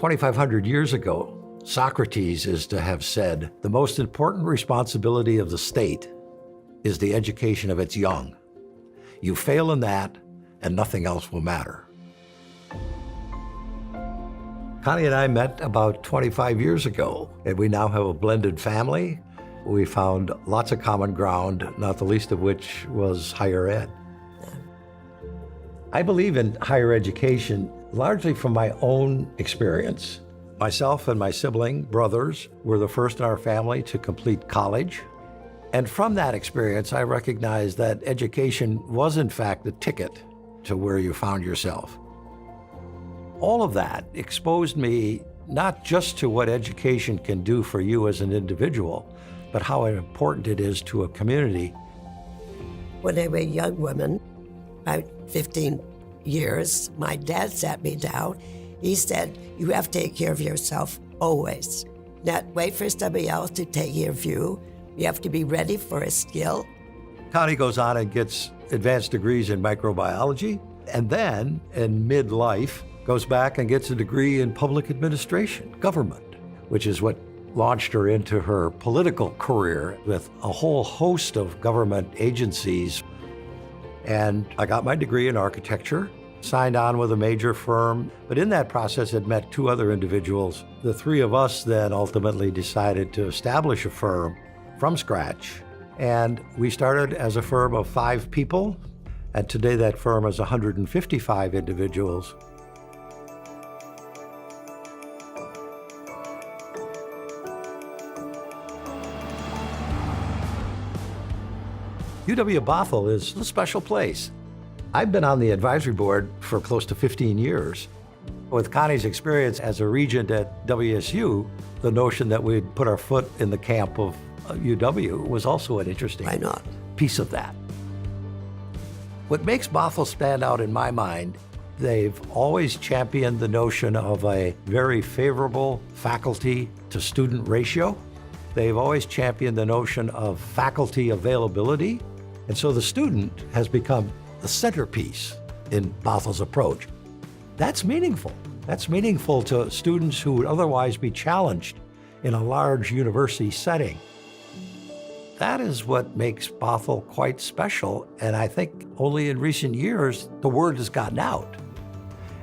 2,500 years ago, Socrates is to have said, the most important responsibility of the state is the education of its young. You fail in that, and nothing else will matter. Connie and I met about 25 years ago, and we now have a blended family. We found lots of common ground, not the least of which was higher ed. I believe in higher education largely from my own experience. Myself and my sibling brothers were the first in our family to complete college. And from that experience, I recognized that education was in fact the ticket to where you found yourself. All of that exposed me not just to what education can do for you as an individual, but how important it is to a community. When I was a young woman, about 15 years, my dad sat me down. He said, you have to take care of yourself always. Not wait for somebody else to take care of you. You have to be ready for a skill. Connie goes on and gets advanced degrees in microbiology, and then in midlife goes back and gets a degree in public administration, government, which is what launched her into her political career with a whole host of government agencies. And I got my degree in architecture, signed on with a major firm, but in that process had met two other individuals. The three of us then ultimately decided to establish a firm from scratch. And we started as a firm of 5 people, and today that firm is 155 individuals. UW Bothell is a special place. I've been on the advisory board for close to 15 years. With Connie's experience as a regent at WSU, the notion that we'd put our foot in the camp of UW was also an interesting Why not? piece of that. What makes Bothell stand out in my mind, they've always championed the notion of a very favorable faculty to student ratio. They've always championed the notion of faculty availability. And so the student has become the centerpiece in Bothell's approach. That's meaningful. That's meaningful to students who would otherwise be challenged in a large university setting. That is what makes Bothell quite special, and I think only in recent years the word has gotten out.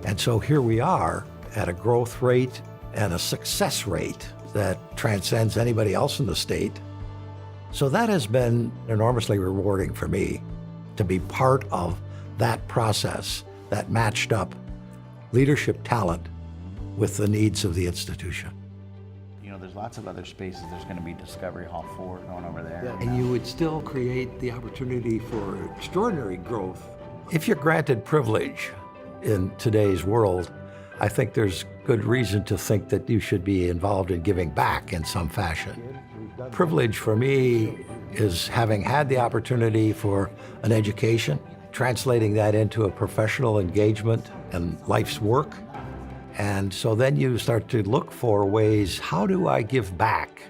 And so here we are at a growth rate and a success rate that transcends anybody else in the state. So that has been enormously rewarding for me to be part of that process that matched up leadership talent with the needs of the institution. You know, there's lots of other spaces. There's going to be Discovery Hall 4 going over there. And you would still create the opportunity for extraordinary growth. If you're granted privilege in today's world, I think there's good reason to think that you should be involved in giving back in some fashion. Privilege for me is having had the opportunity for an education, translating that into a professional engagement and life's work. And so then you start to look for ways, how do I give back?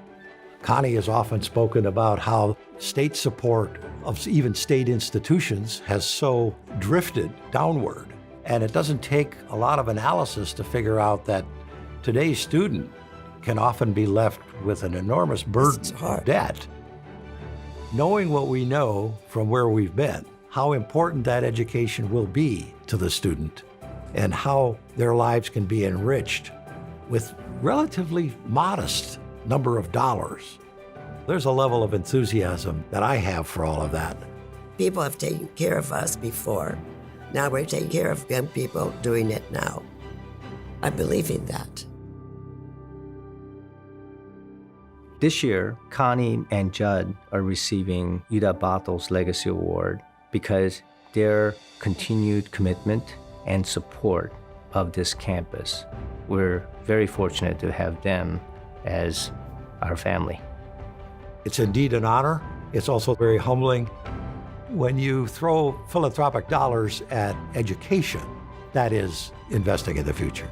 Connie has often spoken about how state support of even state institutions has so drifted downward. And it doesn't take a lot of analysis to figure out that today's student can often be left with an enormous burden of debt. Knowing what we know from where we've been, how important that education will be to the student, and how their lives can be enriched with relatively modest number of dollars. There's a level of enthusiasm that I have for all of that. People have taken care of us before. Now we're taking care of young people doing it now. I believe in that. This year, Connie and Jud are receiving UW Bothell's Legacy Award because their continued commitment and support of this campus. We're very fortunate to have them as our family. It's indeed an honor. It's also very humbling. When you throw philanthropic dollars at education, that is investing in the future.